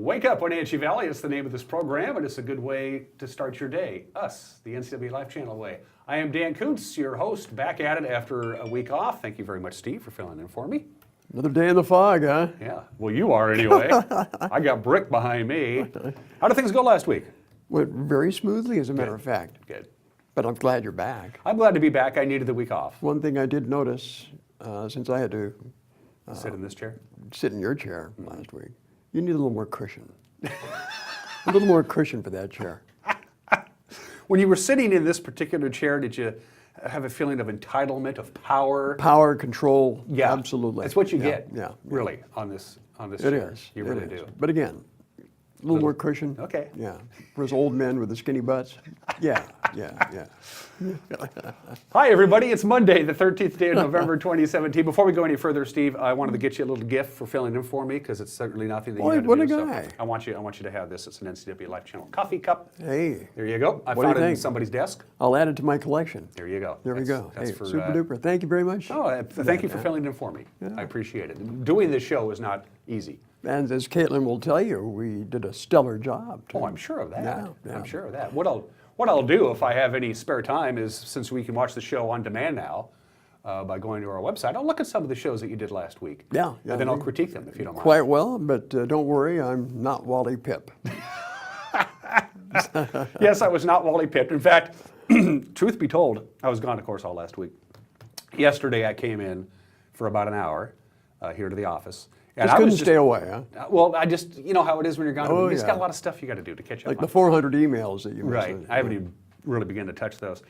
Wake Up Wenatchee Valley is the name of this program, and it's a good way to start your day. Us, the NCW Life Channel way. I am Dan Kuntz, your host, back at it after a week off. Thank you very much, Steve, for filling in for me. Another day in the fog, huh? Yeah, well, you are anyway. I got Brick behind me. How did things go last week? Went very smoothly, as a matter of fact. Good. But I'm glad you're back. I'm glad to be back. I needed the week off. One thing I did notice, since I had to Sit in this chair? sit in your chair last week, you need a little more cushion. A little more cushion for that chair. When you were sitting in this particular chair, did you have a feeling of entitlement, of power? Power, control, Yeah, absolutely. That's what you get, Yeah. really, on this It chair. is. You it really is. do. But again, a little more cushion. Okay. Yeah. For us old men with the skinny butts. Yeah. Hi, everybody. It's Monday, the 13th day of November, 2017. Before we go any further, Steve, I wanted to get you a little gift for filling in for me because it's certainly nothing that you Boy, had to what do. a So guy. I want you to have this. It's an NCW Life Channel coffee cup. Hey. There you go. I What do found you it in think? somebody's desk. I'll add it to my collection. There you go. There we go. That's Hey, for, super duper. Thank you very much. Oh, thank you for filling in for me. I appreciate it. Doing this show is not easy. And as Caitlin will tell you, we did a stellar job. Oh, I'm sure of that. Yeah. I'm sure of that. What I'll do if I have any spare time is, since we can watch the show on demand now by going to our website, I'll look at some of the shows that you did last week. Yeah. And then I'll critique them if you don't mind. Quite well, but don't worry, I'm not Wally Pipp. Yes, I was not Wally Pitt. In fact, truth be told, I was gone, of course, all last week. Yesterday, I came in for about an hour here to the office. And Just I couldn't was stay away, huh? Well, you know how it is when you're gone. Oh, You just yeah. got a lot of stuff you got to do to catch up Like on. the 400 emails that you missed. Right. I haven't even really begun to touch those.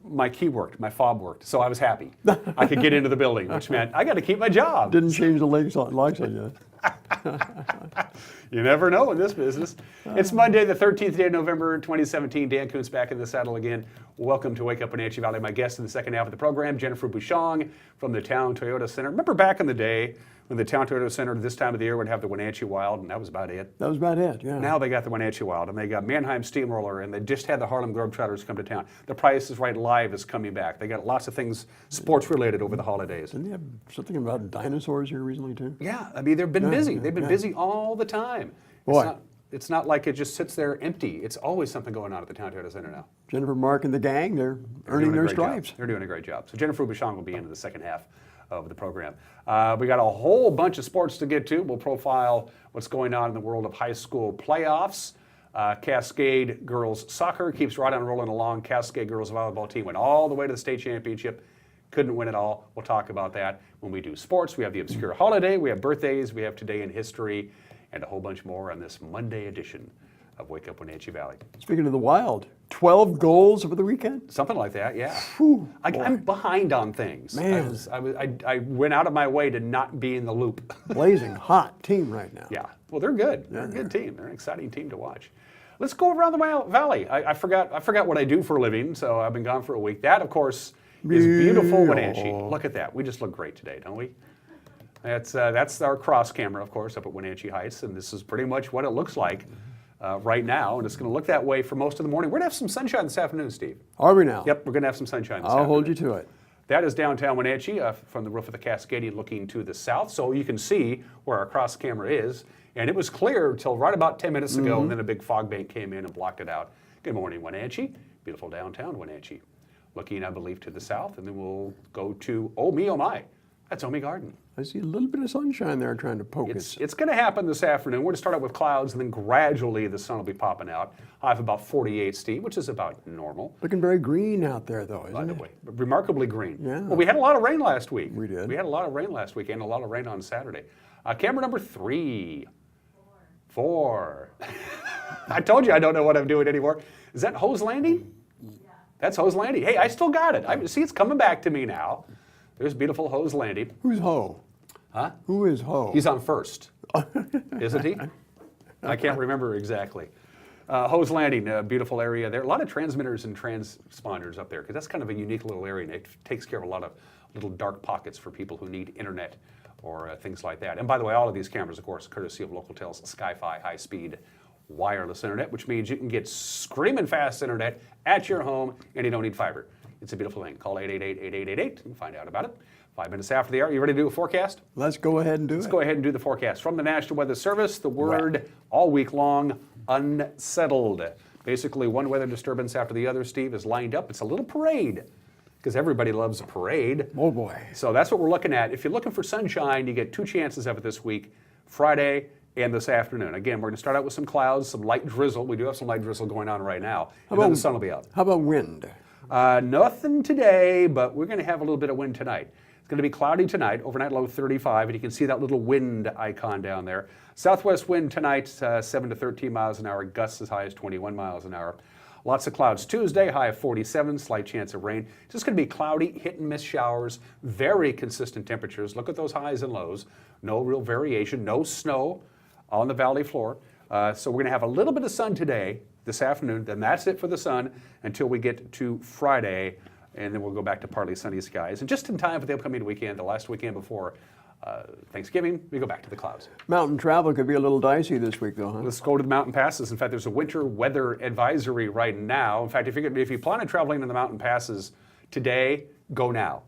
My key worked, my fob worked, so I was happy. I could get into the building, which meant I got to keep my job. Didn't change the locks on you. You never know in this business. It's Monday, the 13th day of November, 2017. Dan Kuntz back in the saddle again. Welcome to Wake Up Wenatchee Valley. My guest in the second half of the program, Jennifer Bouchong from the Town Toyota Center. Remember back in the day when the Town Toyota Center this time of the year would have the Wenatchee Wild, and that was about it. That was about it, yeah. Now they got the Wenatchee Wild, and they got Mannheim Steamroller, and they just had the Harlem Globetrotters come to town. The Price is Right Live is coming back. They got lots of things sports-related over the holidays. Didn't they have something about dinosaurs here recently, too? Yeah, I mean, they've been busy. They've been busy all the time. Boy. It's not like it just sits there empty. It's always something going on at the Town Toyota Center now. Jennifer, Mark, and the gang, they're doing earning a their great job. stripes. They're doing a great job. So Jennifer Bouchong will be into the second half of the program. We got a whole bunch of sports to get to. We'll profile what's going on in the world of high school playoffs. Cascade girls soccer keeps right on rolling along. Cascade girls volleyball team went all the way to the state championship. Couldn't win it all. We'll talk about that when we do sports. We have the obscure holiday. We have birthdays. We have today in history and a whole bunch more on this Monday edition of Wake Up Wenatchee Valley. Speaking of the Wild, 12 goals over the weekend? Something like that, yeah. Whew, I'm behind on things. Man. I went out of my way to not be in the loop. Blazing hot team right now. Yeah, well, they're good. They're a good team. They're an exciting team to watch. Let's go around the valley. I forgot what I do for a living, so I've been gone for a week. That, of course, is beautiful Wenatchee. Look at that. We just look great today, don't we? That's our cross camera, of course, up at Wenatchee Heights, and this is pretty much what it looks like right now, and it's going to look that way for most of the morning. We're going to have some sunshine this afternoon, Steve. Are we now? Yep, we're going to have some sunshine this afternoon. I'll hold you to it. That is downtown Wenatchee from the roof of the Cascade looking to the south, so you can see where our cross camera is. And it was clear until right about 10 minutes ago, and then a big fog bank came in and blocked it out. Good morning, Wenatchee. Beautiful downtown Wenatchee. Looking, I believe, to the south, and then we'll go to, oh my, that's Omi Garden. I see a little bit of sunshine there trying to poke us. It's going to happen this afternoon. We're going to start out with clouds, and then gradually the sun will be popping out. I have about 48, Steve, which is about normal. Looking very green out there, though, By isn't the it? way, remarkably green. Yeah. Well, we had a lot of rain last week. We did. We had a lot of rain last week and a lot of rain on Saturday. Camera number 3. 4. I told you I don't know what I'm doing anymore. Is that Hose Landing? Yeah. That's Hose Landing. Hey, I still got it. See, it's coming back to me now. There's beautiful Hose Landing. Who's Ho? Huh? Who is Ho? He's on first, isn't he? I can't remember exactly. Hose Landing, a beautiful area there. A lot of transmitters and transponders up there because that's kind of a unique little area, and it takes care of a lot of little dark pockets for people who need internet or things like that. And by the way, all of these cameras, of course, courtesy of Localtel's Sky-Fi high-speed wireless internet, which means you can get screaming fast internet at your home and you don't need fiber. It's a beautiful thing. Call 888-8888 and find out about it. 5 minutes after the hour. You ready to do a forecast? Let's go ahead and do Let's it. go ahead and do the forecast. From the National Weather Service, the word all week long, unsettled. Basically, one weather disturbance after the other, Steve, is lined up. It's a little parade, because everybody loves a parade. Oh, boy. So that's what we're looking at. If you're looking for sunshine, you get 2 chances of it this week, Friday and this afternoon. Again, we're going to start out with some clouds, some light drizzle. We do have some light drizzle going on right now. And then the sun will be out. How about wind? Nothing today, but we're going to have a little bit of wind tonight. It's going to be cloudy tonight, overnight low 35, and you can see that little wind icon down there. Southwest wind tonight, 7 to 13 miles an hour, gusts as high as 21 miles an hour. Lots of clouds Tuesday, high of 47, slight chance of rain. It's just going to be cloudy, hit and miss showers, very consistent temperatures. Look at those highs and lows. No real variation, no snow on the valley floor. So we're going to have a little bit of sun today, this afternoon, then that's it for the sun until we get to Friday, and then we'll go back to partly sunny skies. And just in time for the upcoming weekend, the last weekend before Thanksgiving, we go back to the clouds. Mountain travel could be a little dicey this week, though, huh? Let's go to the mountain passes. In fact, there's a winter weather advisory right now. In fact, if you plan on traveling to the mountain passes today, go now.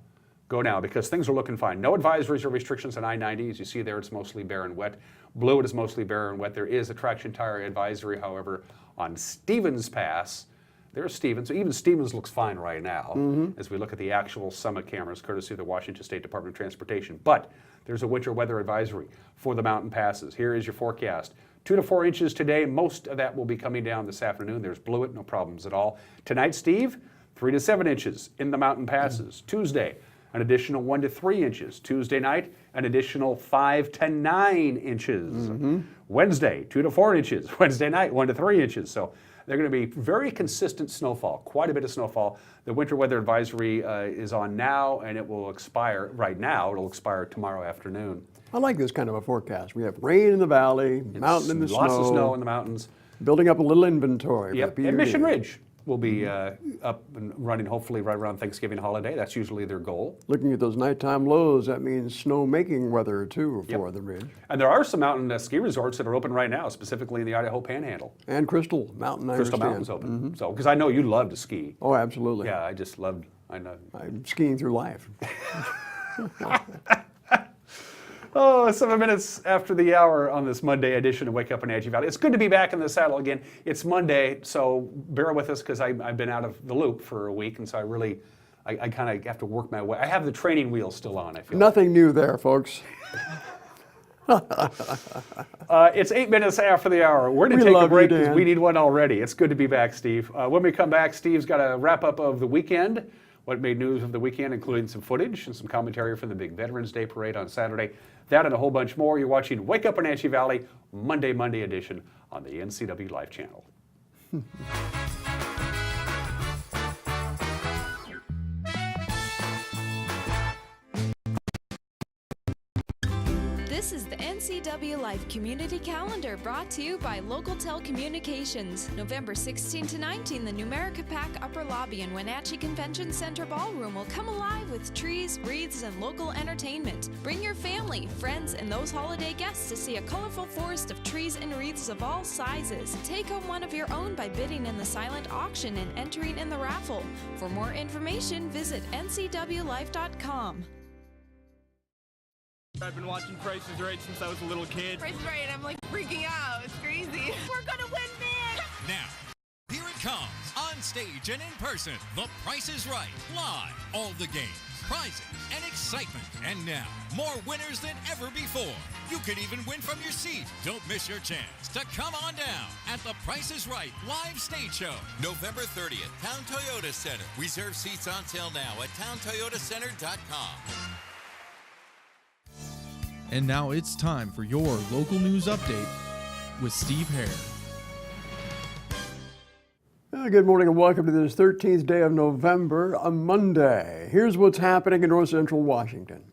Go now, because things are looking fine. No advisories or restrictions on I-90. As you see there, it's mostly bare and wet. Blue, it is mostly bare and wet. There is a traction tire advisory, however, on Stevens Pass. There's Stevens. So even Stevens looks fine right now as we look at the actual summit cameras, courtesy of the Washington State Department of Transportation. But there's a winter weather advisory for the mountain passes. Here is your forecast. 2 to 4 inches today. Most of that will be coming down this afternoon. There's Blewett, no problems at all. Tonight, Steve, 3 to 7 inches in the mountain passes. Tuesday, an additional 1 to 3 inches. Tuesday night, an additional 5 to 9 inches. Wednesday, 2 to 4 inches. Wednesday night, 1 to 3 inches. So they're going to be very consistent snowfall, quite a bit of snowfall. The winter weather advisory is on now, and it will expire right now. It'll expire tomorrow afternoon. I like this kind of a forecast. We have rain in the valley, mountain in the Lots snow. of snow in the mountains. Building up a little inventory. Yep, for and Mission PUD. Ridge will be up and running hopefully right around Thanksgiving holiday. That's usually their goal. Looking at those nighttime lows, that means snow-making weather, too, for the ridge. And there are some mountain ski resorts that are open right now, specifically in the Idaho Panhandle. And Crystal Mountain, I Crystal understand. Mountain's open. So, because I know you love to ski. Oh, absolutely. Yeah, I just loved, I know. I'm skiing through life. Oh, 7 minutes after the hour on this Monday edition of Wake Up in Angie Valley. It's good to be back in the saddle again. It's Monday, so bear with us because I've been out of the loop for a week, and so I kind of have to work my way. I have the training wheel still on, I feel. Nothing new there, folks. It's 8 minutes after the hour. We're going to We take a love you, break because Dan. we need one already. It's good to be back, Steve. When we come back, Steve's got a wrap-up of the weekend, what made news of the weekend, including some footage and some commentary from the big Veterans Day Parade on Saturday. That and a whole bunch more. You're watching Wake Up in Angie Valley, Monday edition on the NCW Live channel. This is the NCW Life Community Calendar brought to you by Local Tel Communications. November 16 to 19, the Numerica Pack Upper Lobby in Wenatchee Convention Center Ballroom will come alive with trees, wreaths, and local entertainment. Bring your family, friends, and those holiday guests to see a colorful forest of trees and wreaths of all sizes. Take home one of your own by bidding in the silent auction and entering in the raffle. For more information, visit ncwlife.com. I've been watching Price is Right since I was a little kid. Price is Right, and I'm like freaking out. It's crazy. We're gonna win big! Now, here it comes, on stage and in person, The Price is Right, live. All the games, prizes, and excitement. And now, more winners than ever before. You could even win from your seat. Don't miss your chance to come on down at The Price is Right live stage show. November 30th, Town Toyota Center. Reserve seats on sale now at towntoyotacenter.com. And now it's time for your local news update with Steve Hare. Good morning and welcome to this 13th day of November, a Monday. Here's what's happening in north central Washington.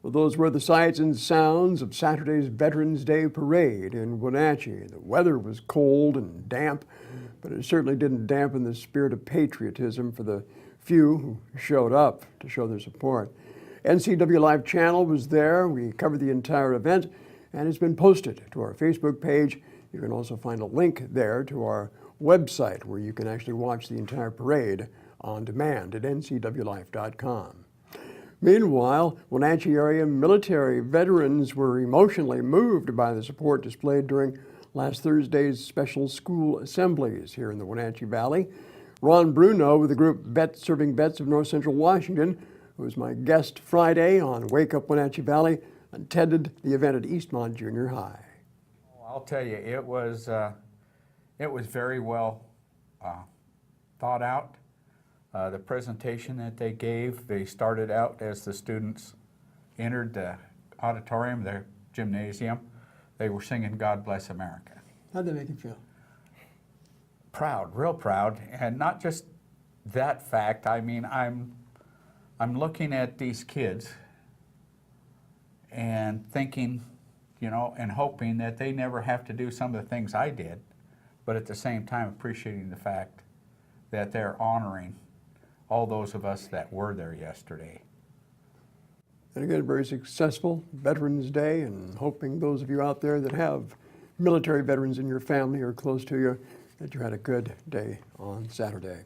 Well, those were the sights and sounds of Saturday's Veterans Day Parade in Wenatchee. The weather was cold and damp, but it certainly didn't dampen the spirit of patriotism for the few who showed up to show their support. NCW Live channel was there. We covered the entire event, and it's been posted to our Facebook page. You can also find a link there to our website where you can actually watch the entire parade on demand at ncwlife.com. Meanwhile, Wenatchee area military veterans were emotionally moved by the support displayed during last Thursday's special school assemblies here in the Wenatchee Valley. Ron Bruno with the group Serving Vets of North Central Washington, who was my guest Friday on Wake Up Wenatchee Valley, attended the event at Eastmont Junior High. I'll tell you, it was very well thought out. The presentation that they gave, they started out as the students entered the auditorium, the gymnasium. They were singing God Bless America. How'd that make you feel? Proud, real proud, and not just that fact. I mean, I'm looking at these kids and thinking, you know, and hoping that they never have to do some of the things I did, but at the same time appreciating the fact that they're honoring all those of us that were there yesterday. And again, very successful Veterans Day, and hoping those of you out there that have military veterans in your family or close to you, that you had a good day on Saturday.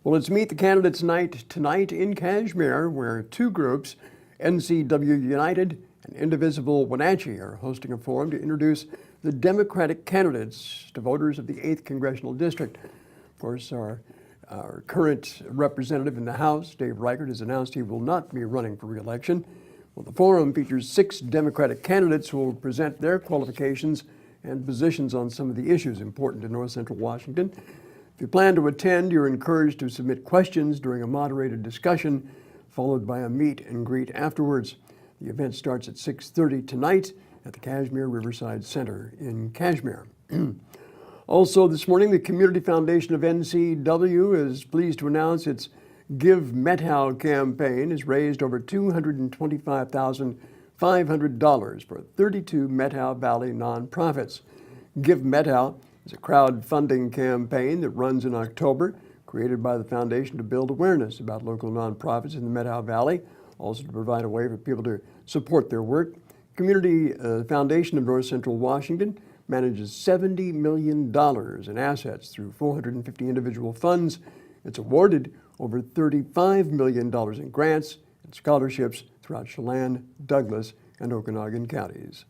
Well, let's meet the candidates night tonight in Kashmir, where two groups, NCW United and Indivisible Wenatchee, are hosting a forum to introduce the Democratic candidates to voters of the 8th Congressional District. Of course, our current representative in the House, Dave Reichert, has announced he will not be running for re-election. Well, the forum features 6 Democratic candidates who will present their qualifications and positions on some of the issues important to North Central Washington. If you plan to attend, you're encouraged to submit questions during a moderated discussion, followed by a meet and greet afterwards. The event starts at 6:30 tonight at the Kashmir Riverside Center in Kashmir. Also this morning, the Community Foundation of NCW is pleased to announce its Give Methow campaign has raised over $225,500 for 32 Methow Valley nonprofits. Give Methow is a crowdfunding campaign that runs in October, created by the foundation to build awareness about local nonprofits in the Methow Valley, also to provide a way for people to support their work. Community Foundation of North Central Washington manages $70 million in assets through 450 individual funds. It's awarded over $35 million in grants and scholarships throughout Chelan, Douglas, and Okanogan counties.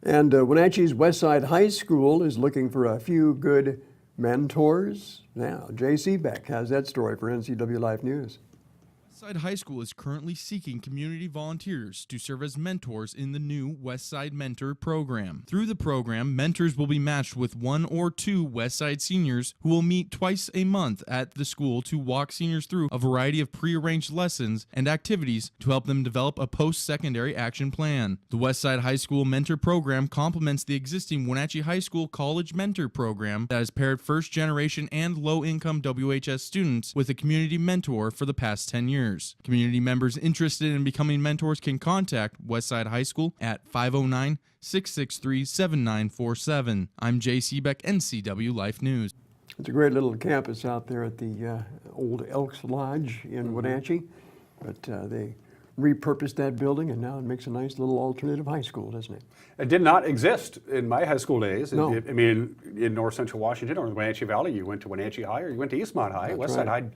And Wenatchee's Westside High School is looking for a few good mentors. Now, J.C. Beck has that story for NCW Life News. Westside High School is currently seeking community volunteers to serve as mentors in the new Westside Mentor program. Through the program, mentors will be matched with 1 or 2 Westside seniors who will meet twice a month at the school to walk seniors through a variety of prearranged lessons and activities to help them develop a post-secondary action plan. The Westside High School Mentor program complements the existing Wenatchee High School College Mentor program that has paired first-generation and low-income WHS students with a community mentor for the past 10 years. Community members interested in becoming mentors can contact Westside High School at 509-663-7947. I'm J.C. Beck, NCW Life News. It's a great little campus out there at the old Elks Lodge in Wenatchee, but they repurposed that building, and now it makes a nice little alternative high school, doesn't it? It did not exist in my high school days. No. I mean, in North Central Washington or the Wenatchee Valley, you went to Wenatchee High or you went to Eastmont High. That's Westside right. High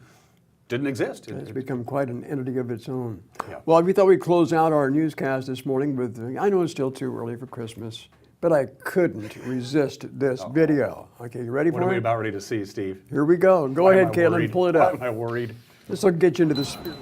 didn't exist. It's become quite an entity of its own. Yeah. Well, we thought we'd close out our newscast this morning with, I know it's still too early for Christmas, but I couldn't resist this video. Okay, you ready What for are we it? about ready to see, Steve? Here we go. Go Why am ahead, I Caitlin, worried? pull it Why up. am I worried? This will get you into the spirit.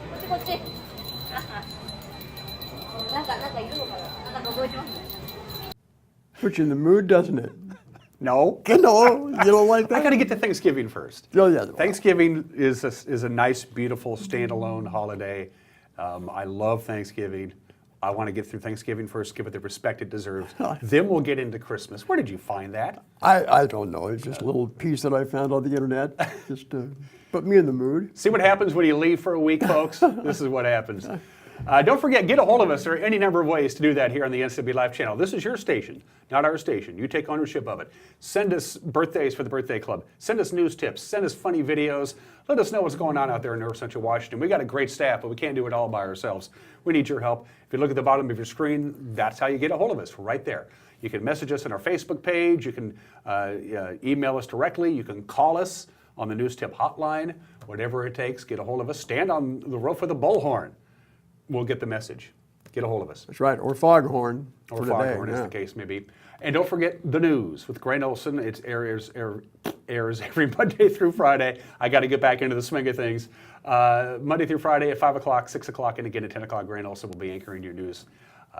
こっちこっち。Puts you in the mood, doesn't it? No. No, you don't like that? I got to get to Thanksgiving first. Oh, yeah. Thanksgiving is a nice, beautiful, standalone holiday. I love Thanksgiving. I want to get through Thanksgiving first, give it the respect it deserves. Then we'll get into Christmas. Where did you find that? I don't know. It's just a little piece that I found on the internet, just to put me in the mood. See what happens when you leave for a week, folks? This is what happens. Don't forget, get a hold of us. There are any number of ways to do that here on the NCW Live channel. This is your station, not our station. You take ownership of it. Send us birthdays for the Birthday Club. Send us news tips. Send us funny videos. Let us know what's going on out there in North Central Washington. We got a great staff, but we can't do it all by ourselves. We need your help. If you look at the bottom of your screen, that's how you get a hold of us, right there. You can message us on our Facebook page. You can email us directly. You can call us on the News Tip hotline. Whatever it takes, get a hold of us. Stand on the roof with a bullhorn. We'll get the message. Get a hold of us. That's right, or foghorn. Or foghorn, as the case may be. And don't forget the news with Gray Olson. It airs every Monday through Friday. I got to get back into the swing of things. Monday through Friday at 5 o'clock, 6 o'clock, and again at 10 o'clock. Gray Olson will be anchoring your news.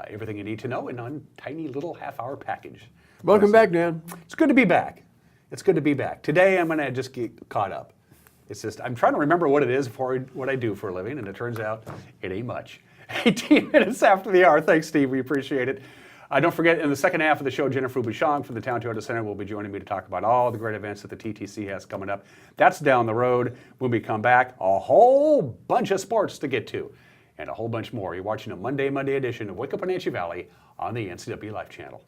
Everything you need to know in a tiny little half-hour package. Welcome back, Dan. It's good to be back. It's good to be back. Today I'm going to just get caught up. It's just, I'm trying to remember what it is for what I do for a living, and it turns out it ain't much. 18 minutes after the hour. Thanks, Steve. We appreciate it. Don't forget, in the second half of the show, Jennifer Bouchon from the Town Toyota Center will be joining me to talk about all the great events that the TTC has coming up. That's down the road. When we come back, a whole bunch of sports to get to, and a whole bunch more. You're watching a Monday edition of Wake Up Wenatchee Valley on the NCW Life channel.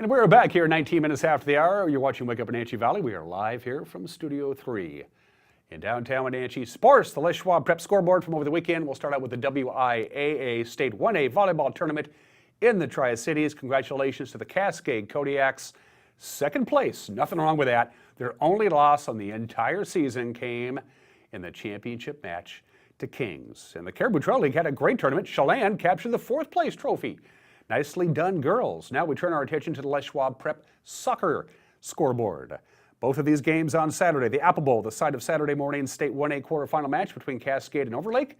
And we're back here 19 minutes after the hour. You're watching Wake Up Wenatchee Valley. We are live here from Studio 3 in downtown Wenatchee. Sports, the Les Schwab Prep scoreboard from over the weekend. We'll start out with the WIAA State 1A volleyball tournament in the Tri-Cities. Congratulations to the Cascade Kodiaks. Second place, nothing wrong with that. Their only loss on the entire season came in the championship match to Kings. And the Caribou Trail League had a great tournament. Chelan captured the fourth place trophy. Nicely done, girls. Now we turn our attention to the Les Schwab Prep soccer scoreboard. Both of these games on Saturday. The Apple Bowl, the site of Saturday morning's State 1A quarterfinal match between Cascade and Overlake.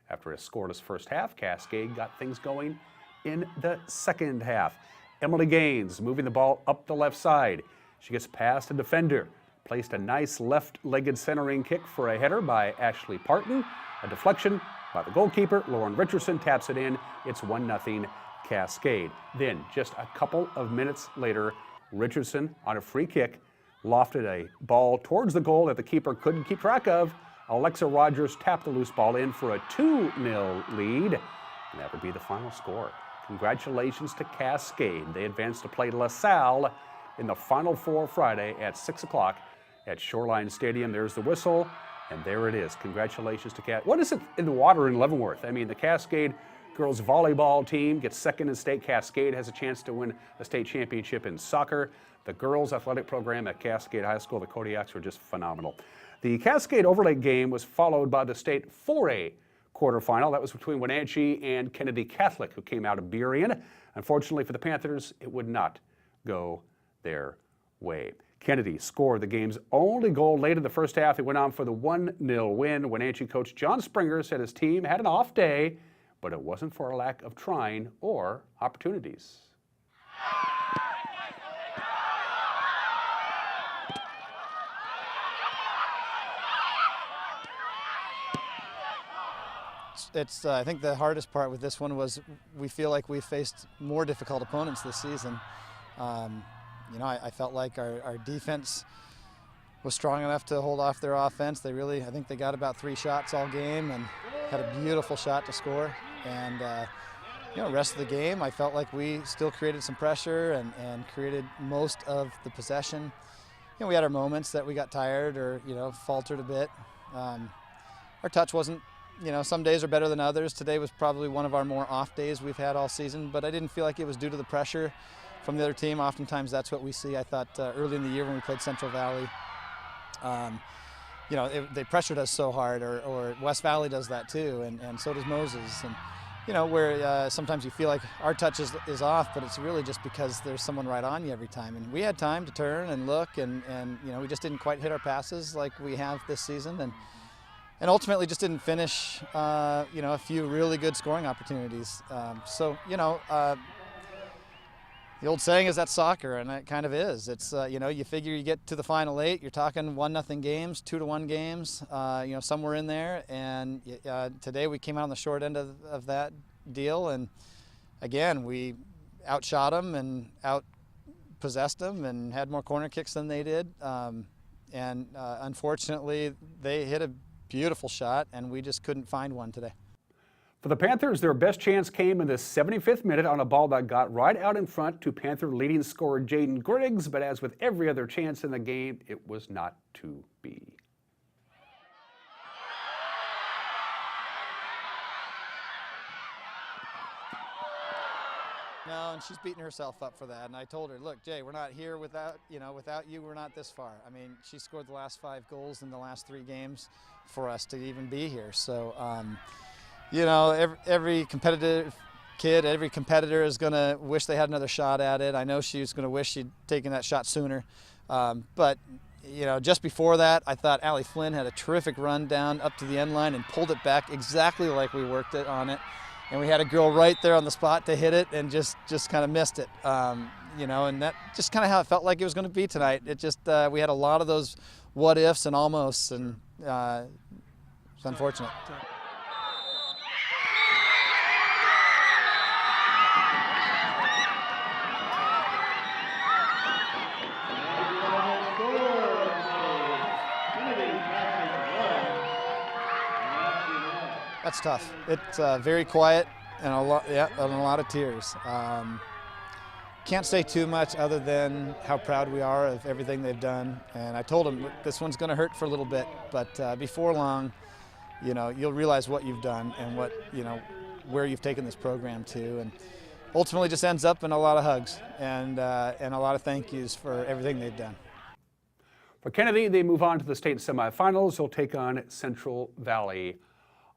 After a scoreless first half, Cascade got things going in the second half. Emily Gaines moving the ball up the left side. She gets past a defender. Placed a nice left-legged centering kick for a header by Ashley Parton. A deflection by the goalkeeper. Lauren Richardson taps it in. It's 1-0 Cascade. Then, just a couple of minutes later, Richardson, on a free kick, lofted a ball towards the goal that the keeper couldn't keep track of. Alexa Rogers tapped the loose ball in for a 2-0 lead, and that would be the final score. Congratulations to Cascade. They advanced to play LaSalle in the Final Four Friday at 6 o'clock at Shoreline Stadium. There's the whistle, and there it is. Congratulations to Cascade. What is it in the water in Leavenworth? I mean, the Cascade girls volleyball team gets second in state. Cascade has a chance to win a state championship in soccer. The girls athletic program at Cascade High School, the Kodiaks, were just phenomenal. The Cascade Overlake game was followed by the state 4A quarterfinal. That was between Wenatchee and Kennedy Catholic, who came out of Burien. Unfortunately for the Panthers, it would not go their way. Kennedy scored the game's only goal late in the first half. They went on for the 1-0 win. Wenatchee coach John Springer said his team had an off day, but it wasn't for a lack of trying or opportunities. I think the hardest part with this one was we feel like we faced more difficult opponents this season. You know, I felt like our defense was strong enough to hold off their offense. I think they got about 3 shots all game and had a beautiful shot to score. And you know, rest of the game, I felt like we still created some pressure and created most of the possession. You know, we had our moments that we got tired or, you know, faltered a bit. Our touch wasn't, you know, some days are better than others. Today was probably one of our more off days we've had all season, but I didn't feel like it was due to the pressure from the other team. Oftentimes that's what we see. I thought early in the year when we played Central Valley, you know, they pressured us so hard, or West Valley does that too, and so does Moses. And you know, where sometimes you feel like our touch is off, but it's really just because there's someone right on you every time. And we had time to turn and look, and you know, we just didn't quite hit our passes like we have this season, and ultimately just didn't finish, you know, a few really good scoring opportunities. So, you know, the old saying is that's soccer, and it kind of is. It's, you know, you figure you get to the final 8, you're talking 1-0 games, 2-1 games, you know, somewhere in there. And today we came out on the short end of that deal, and again, we outshot them and out-possessed them and had more corner kicks than they did. And unfortunately, they hit a beautiful shot, and we just couldn't find one today. For the Panthers, their best chance came in the 75th minute on a ball that got right out in front to Panther leading scorer Jaden Griggs, but as with every other chance in the game, it was not to be. No, and she's beating herself up for that. And I told her, look, Jay, we're not here without you, we're not this far. I mean, she scored the last 5 goals in the last 3 games for us to even be here. So, you know, every competitive kid, every competitor is going to wish they had another shot at it. I know she's going to wish she'd taken that shot sooner. But, you know, just before that, I thought Allie Flynn had a terrific run down up to the end line and pulled it back exactly like we worked it on it. And we had a girl right there on the spot to hit it and just kind of missed it. You know, and that just kind of how it felt like it was going to be tonight. It just, we had a lot of those what ifs and almosts, and it's unfortunate. That's tough. It's very quiet and a lot of tears. Can't say too much other than how proud we are of everything they've done. And I told them this one's going to hurt for a little bit, but before long, you know, you'll realize what you've done and what, you know, where you've taken this program to, and ultimately just ends up in a lot of hugs and a lot of thank yous for everything they've done. For Kennedy, they move on to the state semifinals. They'll take on Central Valley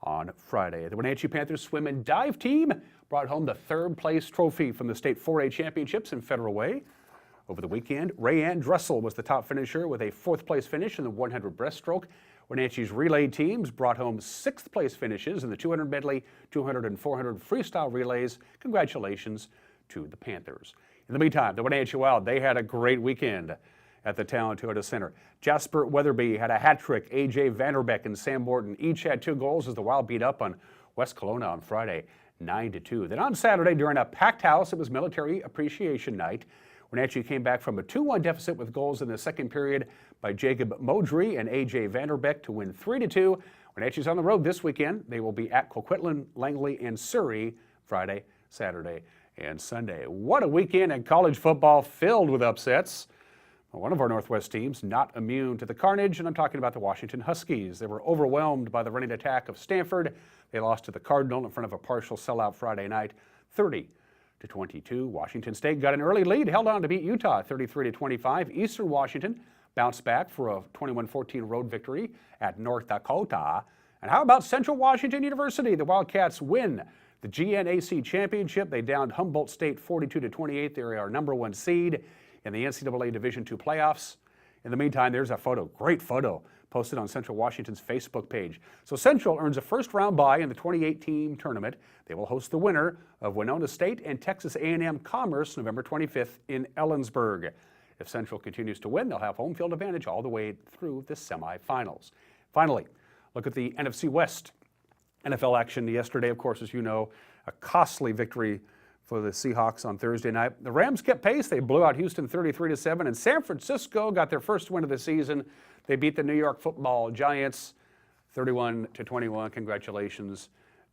on Friday. The Wenatchee Panthers swim and dive team brought home the 3rd place trophy from the state 4A championships in Federal Way. Over the weekend, Rayanne Dressel was the top finisher with a 4th place finish in the 100 breaststroke. Wenatchee's relay teams brought home 6th place finishes in the 200 medley, 200 and 400 freestyle relays. Congratulations to the Panthers. In the meantime, the Wenatchee Wild, they had a great weekend at the Town Toyota Center. Jasper Weatherby had a hat trick. A.J. Vanderbeck and Sam Morton each had 2 goals as the Wild beat up on West Kelowna on Friday, 9-2. Then on Saturday, during a packed house, it was Military Appreciation Night. Wenatchee came back from a 2-1 deficit with goals in the second period by Jacob Modry and A.J. Vanderbeck to win 3-2. Wenatchee's on the road this weekend. They will be at Coquitlam, Langley, and Surrey Friday, Saturday, and Sunday. What a weekend in college football filled with upsets. One of our Northwest teams not immune to the carnage, and I'm talking about the Washington Huskies. They were overwhelmed by the running attack of Stanford. They lost to the Cardinal in front of a partial sellout Friday night, 30-22. Washington State got an early lead, held on to beat Utah 33-25. Eastern Washington bounced back for a 21-14 road victory at North Dakota. And how about Central Washington University? The Wildcats win the GNAC championship. They downed Humboldt State 42-28. They are our #1 seed in the NCAA Division II playoffs. In the meantime, there's a photo, great photo, posted on Central Washington's Facebook page. So Central earns a first-round bye in the 28-team tournament. They will host the winner of Winona State and Texas A&M Commerce November 25th in Ellensburg. If Central continues to win, they'll have home field advantage all the way through the semifinals. Finally, look at the NFC West. NFL action yesterday, of course, as you know, a costly victory for the Seahawks on Thursday night. The Rams kept pace. They blew out Houston 33-7, and San Francisco got their first win of the season. They beat the New York Football Giants 31-21. Congratulations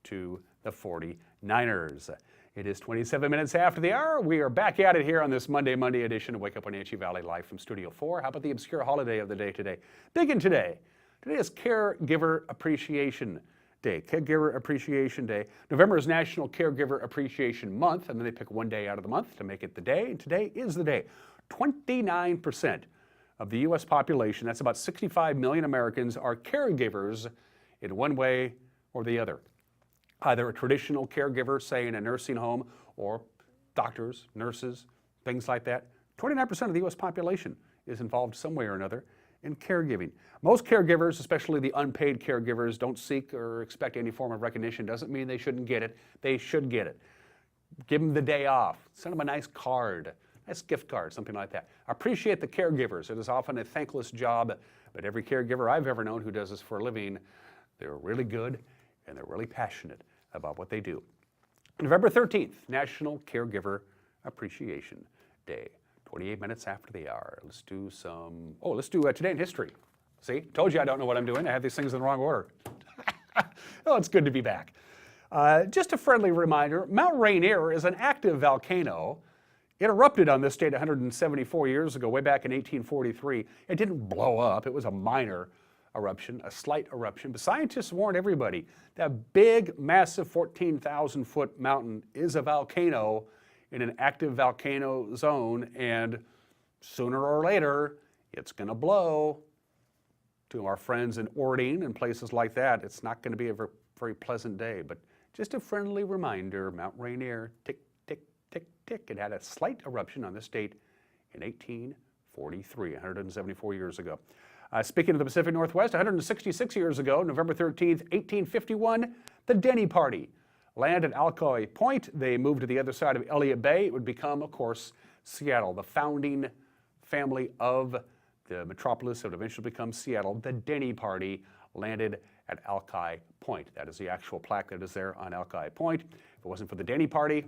to the 49ers. It is 27 minutes after the hour. We are back at it here on this Monday edition of Wake Up Wenatchee Valley live from Studio 4. How about the obscure holiday of the day today? Big in today. Today is Caregiver Appreciation Day. Caregiver Appreciation Day. November is National Caregiver Appreciation Month, and then they pick one day out of the month to make it the day, and today is the day. 29% of the U.S. population, that's about 65 million Americans, are caregivers in one way or the other. Either a traditional caregiver, say in a nursing home, or doctors, nurses, things like that. 29% of the U.S. population is involved some way or another in caregiving. Most caregivers, especially the unpaid caregivers, don't seek or expect any form of recognition. Doesn't mean they shouldn't get it. They should get it. Give them the day off. Send them a nice card, nice gift card, something like that. Appreciate the caregivers. It is often a thankless job, but every caregiver I've ever known who does this for a living, they're really good and they're really passionate about what they do. November 13th, National Caregiver Appreciation Day. 28 minutes after the hour. Let's do Today in History. See, told you I don't know what I'm doing. I have these things in the wrong order. Oh, it's good to be back. Just a friendly reminder, Mount Rainier is an active volcano. It erupted on this date 174 years ago, way back in 1843. It didn't blow up. It was a minor eruption, a slight eruption, but scientists warned everybody that big, massive 14,000-foot mountain is a volcano in an active volcano zone, and sooner or later, it's going to blow. To our friends in Orting and places like that, it's not going to be a very pleasant day, but just a friendly reminder, Mount Rainier, tick, tick, tick, tick. It had a slight eruption on this date in 1843, 174 years ago. Speaking of the Pacific Northwest, 166 years ago, November 13th, 1851, the Denny Party landed at Alcoy Point. They moved to the other side of Elliott Bay. It would become, of course, Seattle. The founding family of the metropolis that would eventually become Seattle, the Denny Party, landed at Alcoy Point. That is the actual plaque that is there on Alcoy Point. If it wasn't for the Denny Party,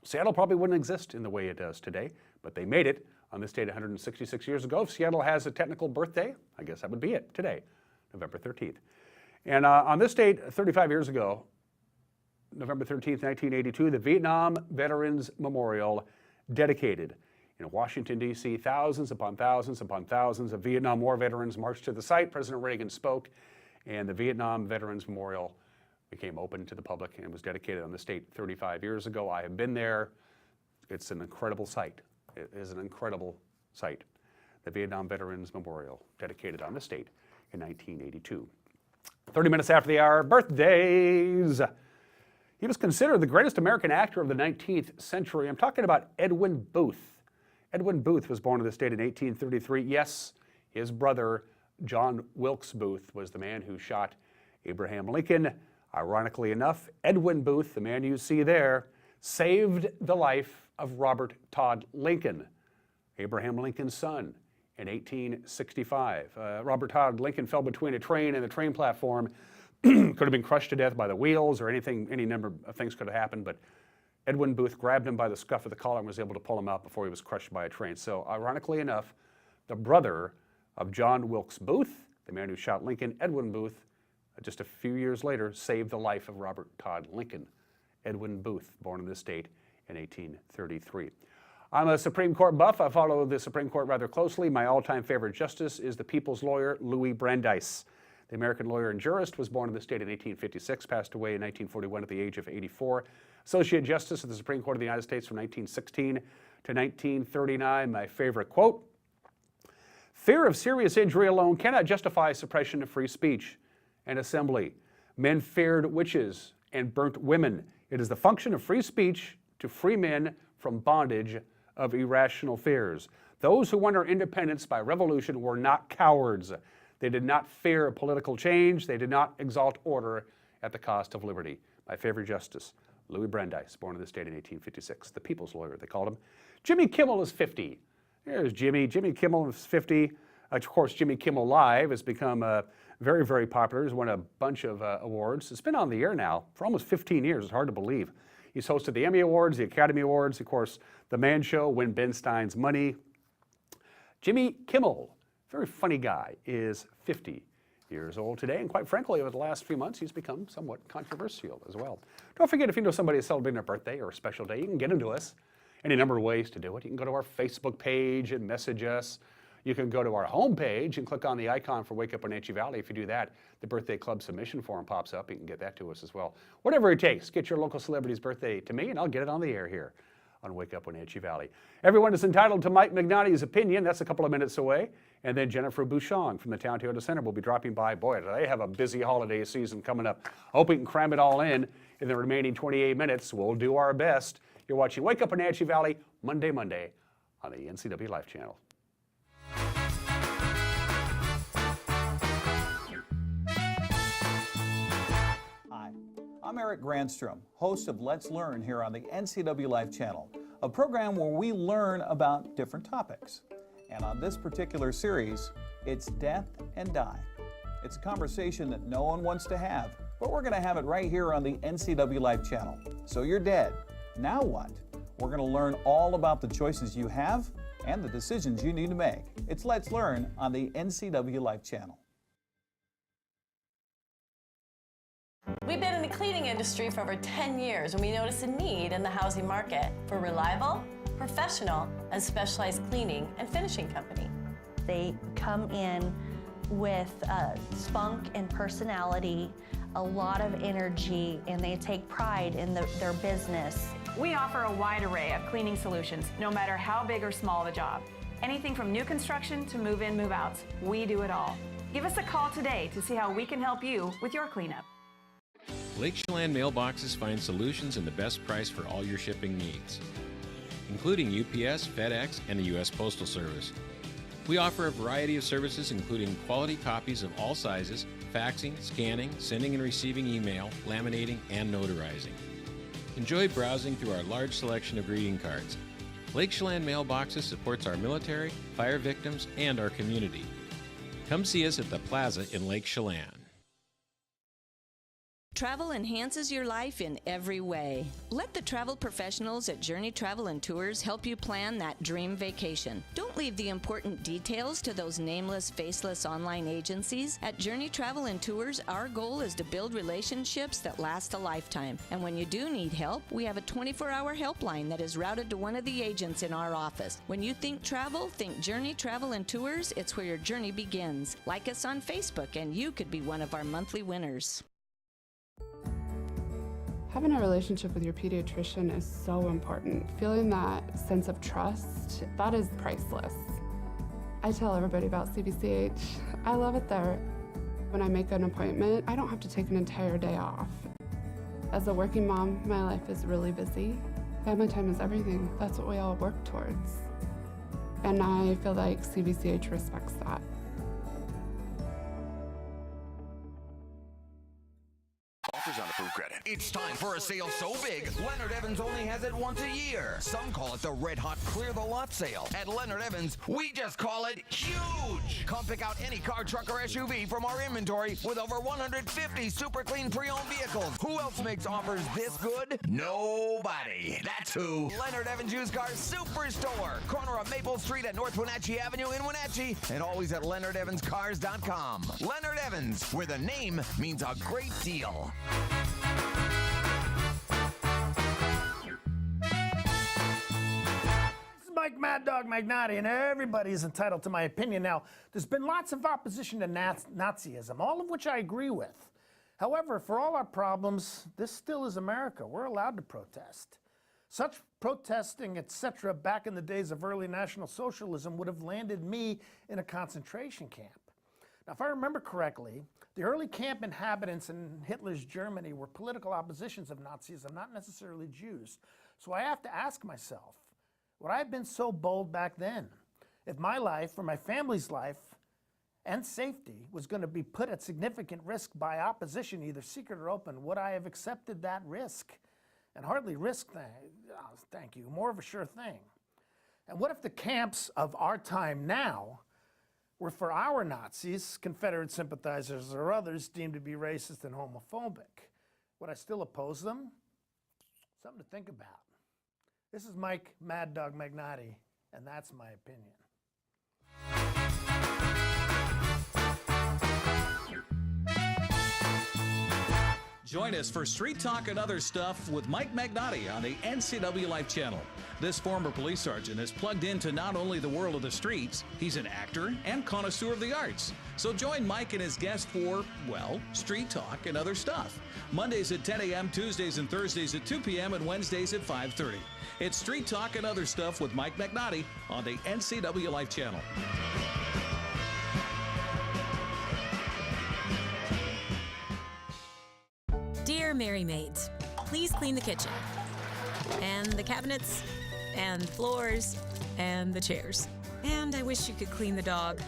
Seattle probably wouldn't exist in the way it does today, but they made it on this date 166 years ago. If Seattle has a technical birthday, I guess that would be it today, November 13th. And on this date, 35 years ago, November 13th, 1982, the Vietnam Veterans Memorial dedicated. In Washington, D.C., thousands upon thousands upon thousands of Vietnam War veterans marched to the site. President Reagan spoke, and the Vietnam Veterans Memorial became open to the public and was dedicated on this date 35 years ago. I have been there. It's an incredible site. It is an incredible site. The Vietnam Veterans Memorial, dedicated on this date in 1982. 30 minutes after the hour, birthdays. He was considered the greatest American actor of the 19th century. I'm talking about Edwin Booth. Edwin Booth was born on this date in 1833. Yes, his brother, John Wilkes Booth, was the man who shot Abraham Lincoln. Ironically enough, Edwin Booth, the man you see there, saved the life of Robert Todd Lincoln, Abraham Lincoln's son, in 1865. Robert Todd Lincoln fell between a train and the train platform. Could have been crushed to death by the wheels or anything, any number of things could have happened, but Edwin Booth grabbed him by the scuff of the collar and was able to pull him out before he was crushed by a train. So ironically enough, the brother of John Wilkes Booth, the man who shot Lincoln, Edwin Booth, just a few years later, saved the life of Robert Todd Lincoln. Edwin Booth, born on this date in 1833. I'm a Supreme Court buff. I follow the Supreme Court rather closely. My all-time favorite justice is the people's lawyer, Louis Brandeis. The American lawyer and jurist was born in this state in 1856, passed away in 1941 at the age of 84. Associate Justice of the Supreme Court of the United States from 1916 to 1939. My favorite quote: "Fear of serious injury alone cannot justify suppression of free speech and assembly. Men feared witches and burnt women. It is the function of free speech to free men from bondage of irrational fears. Those who won our independence by revolution were not cowards. They did not fear political change. They did not exalt order at the cost of liberty. My favorite justice, Louis Brandeis, born in the state in 1856, the people's lawyer, they called him. Jimmy Kimmel is 50. There's Jimmy. Jimmy Kimmel is 50. Of course, Jimmy Kimmel Live has become very, very popular. He's won a bunch of awards. It's been on the air now for almost 15 years. It's hard to believe. He's hosted the Emmy Awards, the Academy Awards, of course, The Man Show, Win Ben Stein's Money. Jimmy Kimmel, very funny guy, is 50 years old today, and quite frankly, over the last few months, he's become somewhat controversial as well. Don't forget, if you know somebody is celebrating their birthday or a special day, you can get into us. Any number of ways to do it. You can go to our Facebook page and message us. You can go to our homepage and click on the icon for Wake Up Wenatchee Valley. If you do that, the birthday club submission form pops up. You can get that to us as well. Whatever it takes, get your local celebrity's birthday to me, and I'll get it on the air here on Wake Up Wenatchee Valley. Everyone is entitled to Mike Magnotti's opinion. That's a couple of minutes away. And then Jennifer Bouchon from the Town Toyota Center will be dropping by. Boy, do they have a busy holiday season coming up. I hope we can cram it all in the remaining 28 minutes. We'll do our best. You're watching Wake Up Wenatchee Valley, Monday on the NCW Life channel. Hi, I'm Eric Grandstrom, host of Let's Learn here on the NCW Life channel, a program where we learn about different topics. And on this particular series, it's Death and Die. It's a conversation that no one wants to have, but we're going to have it right here on the NCW Life channel. So you're dead. Now what? We're going to learn all about the choices you have and the decisions you need to make. It's Let's Learn on the NCW Life channel. We've been in the cleaning industry for over 10 years, and we notice a need in the housing market for reliable, professional, and specialized cleaning and finishing company. They come in with spunk and personality, a lot of energy, and they take pride in their business. We offer a wide array of cleaning solutions, no matter how big or small the job. Anything from new construction to move-in, move-outs, we do it all. Give us a call today to see how we can help you with your cleanup. Lake Chelan mailboxes find solutions and the best price for all your shipping needs, including UPS, FedEx, and the U.S. Postal Service. We offer a variety of services including quality copies of all sizes, faxing, scanning, sending and receiving email, laminating, and notarizing. Enjoy browsing through our large selection of greeting cards. Lake Chelan Mailboxes supports our military, fire victims, and our community. Come see us at the Plaza in Lake Chelan. Travel enhances your life in every way. Let the travel professionals at Journey Travel and Tours help you plan that dream vacation. Don't leave the important details to those nameless, faceless online agencies. At Journey Travel and Tours, our goal is to build relationships that last a lifetime. And when you do need help, we have a 24-hour helpline that is routed to one of the agents in our office. When you think travel, think Journey Travel and Tours. It's where your journey begins. Like us on Facebook, and you could be one of our monthly winners. Having a relationship with your pediatrician is so important. Feeling that sense of trust, that is priceless. I tell everybody about CBCH. I love it there. When I make an appointment, I don't have to take an entire day off. As a working mom, my life is really busy. Family time is everything. That's what we all work towards. And I feel like CBCH respects that. Offers on approved credit. It's time for a sale so big, Leonard Evans only has it once a year. Some call it the Red Hot Clear the Lot sale. At Leonard Evans, we just call it huge. Come pick out any car, truck, or SUV from our inventory with over 150 super clean pre-owned vehicles. Who else makes offers this good? Nobody. That's who. Leonard Evans Used Cars Superstore. Corner of Maple Street at North Wenatchee Avenue in Wenatchee, and always at LeonardEvansCars.com. Leonard Evans, where the name means a great deal. This is Mike Mad Dog Magnotti, and everybody's entitled to my opinion. Now, there's been lots of opposition to Nazism, all of which I agree with. However, for all our problems, this still is America. We're allowed to protest. Such protesting, etc., back in the days of early National Socialism would have landed me in a concentration camp. Now, if I remember correctly, the early camp inhabitants in Hitler's Germany were political oppositions of Nazism, not necessarily Jews. So I have to ask myself, would I have been so bold back then if my life or my family's life and safety was going to be put at significant risk by opposition, either secret or open, would I have accepted that risk? And hardly risk, thank you, more of a sure thing. And what if the camps of our time now were for our Nazis, Confederate sympathizers, or others deemed to be racist and homophobic? Would I still oppose them? Something to think about. This is Mike Mad Dog Magnotti, and that's my opinion. Join us for Street Talk and Other Stuff with Mike Magnotti on the NCW Life channel. This former police sergeant is plugged into not only the world of the streets, he's an actor and connoisseur of the arts. So join Mike and his guests for, well, Street Talk and Other Stuff. Mondays at 10 a.m., Tuesdays and Thursdays at 2 p.m., and Wednesdays at 5:30. It's Street Talk and Other Stuff with Mike Magnotti on the NCW Life channel. Dear Mary Maids, please clean the kitchen, and the cabinets, and the floors, and the chairs. And I wish you could clean the dog.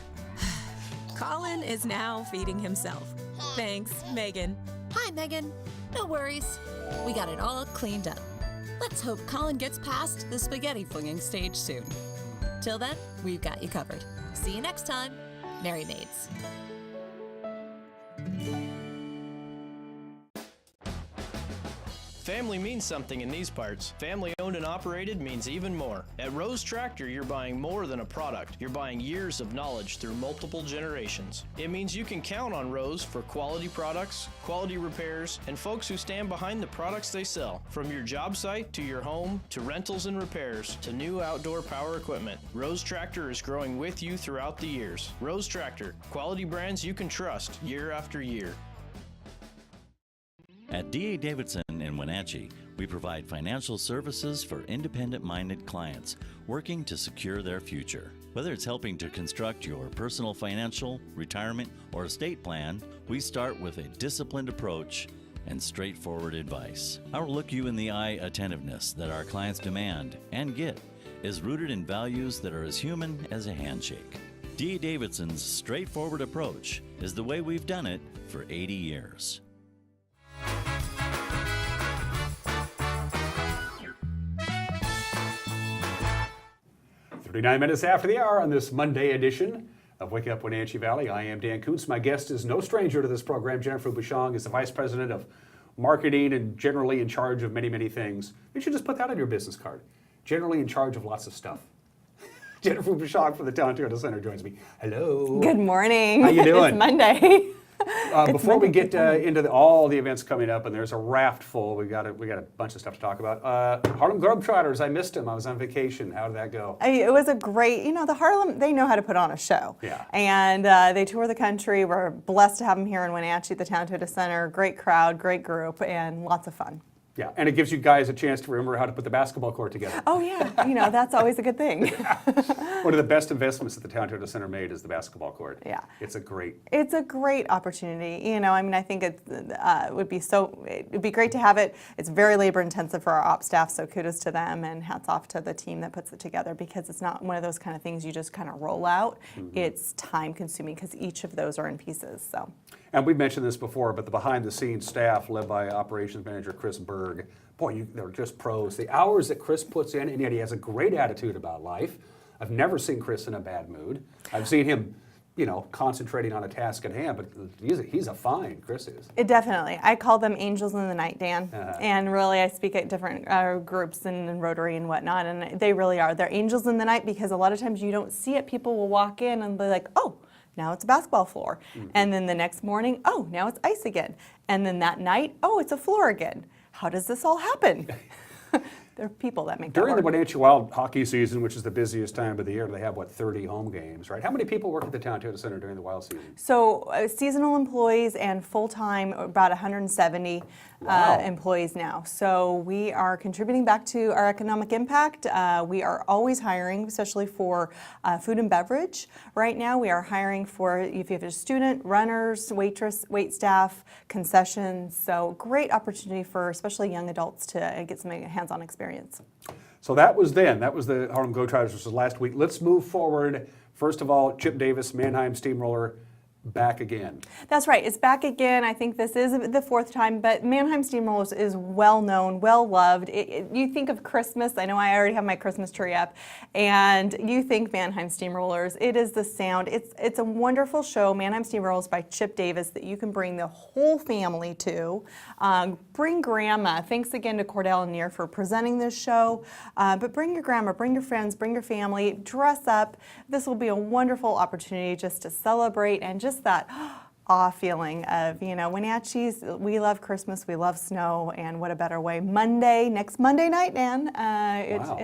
Colin is now feeding himself. Thanks, Megan. Hi, Megan. No worries. We got it all cleaned up. Let's hope Colin gets past the spaghetti flinging stage soon. Till then, we've got you covered. See you next time, Mary Maids. Family means something in these parts. Family owned and operated means even more. At Rose Tractor, you're buying more than a product. You're buying years of knowledge through multiple generations. It means you can count on Rose for quality products, quality repairs, and folks who stand behind the products they sell. From your job site to your home to rentals and repairs to new outdoor power equipment, Rose Tractor is growing with you throughout the years. Rose Tractor, quality brands you can trust year after year. At D.A. Davidson in Wenatchee, we provide financial services for independent-minded clients working to secure their future. Whether it's helping to construct your personal financial, retirement, or estate plan, we start with a disciplined approach and straightforward advice. Our look-you-in-the-eye attentiveness that our clients demand and get is rooted in values that are as human as a handshake. D.A. Davidson's straightforward approach is the way we've done it for 80 years. 39 minutes after the hour on this Monday edition of Wake Up Wenatchee Valley. I am Dan Kuntz. My guest is no stranger to this program. Jennifer Bouchon is the Vice President of Marketing and generally in charge of many, many things. You should just put that on your business card. Generally in charge of lots of stuff. Jennifer Bouchon from the Town Toyota Center joins me. Hello. Good morning. How you doing? It's Monday. Before we get into all the events coming up, and there's a raft full, we got a bunch of stuff to talk about. Harlem Globetrotters, I missed them. I was on vacation. How did that go? It was a great, the Harlem, they know how to put on a show. Yeah. And they tour the country. We're blessed to have them here in Wenatchee at the Town Toyota Center. Great crowd, great group, and lots of fun. Yeah, and it gives you guys a chance to remember how to put the basketball court together. Oh yeah, that's always a good thing. One of the best investments that the Town Toyota Center made is the basketball court. Yeah. It's a great opportunity. I think it would be great to have it. It's very labor intensive for our ops staff, so kudos to them and hats off to the team that puts it together, because it's not one of those kind of things you just kind of roll out. Mm-hmm. It's time consuming because each of those are in pieces. So. And we've mentioned this before, but the behind-the-scenes staff led by Operations Manager Chris Berg, boy, they're just pros. The hours that Chris puts in, and yet he has a great attitude about life. I've never seen Chris in a bad mood. I've seen him, concentrating on a task at hand, but he's a find, Chris is. Definitely. I call them angels in the night, Dan. And really, I speak at different groups and Rotary and whatnot, and they really are. They're angels in the night because a lot of times you don't see it. People will walk in and be like, oh, now it's a basketball floor. Mm-hmm. And then the next morning, oh, now it's ice again. And then that night, oh, it's a floor again. How does this all happen? There are people that make that During work. the Wenatchee Wild hockey season, which is the busiest time of the year, they have, 30 home games, right? How many people work at the Town Toyota Center during the Wild season? So seasonal employees and full-time, about 170 employees now. So we are contributing back to our economic impact. We are always hiring, especially for food and beverage. Right now we are hiring for, if you have a student, runners, wait staff, concessions. So great opportunity for especially young adults to get some hands-on experience. So that was then. That was the Harlem Globetrotters, which was last week. Let's move forward First of all, Chip Davis, Mannheim Steamroller, back again. That's right. It's back again. I think this is the fourth time, but Mannheim Steamrollers is well known, well loved. You think of Christmas. I know I already have my Christmas tree up, and you think Mannheim Steamrollers. It is the sound. It's a wonderful show. Mannheim Steamrollers by Chip Davis that you can bring the whole family to. Bring grandma. Thanks again to Cordell and Neer for presenting this show. But bring your grandma, bring your friends, bring your family. Dress up. This will be a wonderful opportunity just to celebrate and just that awe feeling of, Wenatchee's, we love Christmas, we love snow, and what a better way. Next Monday night, Dan,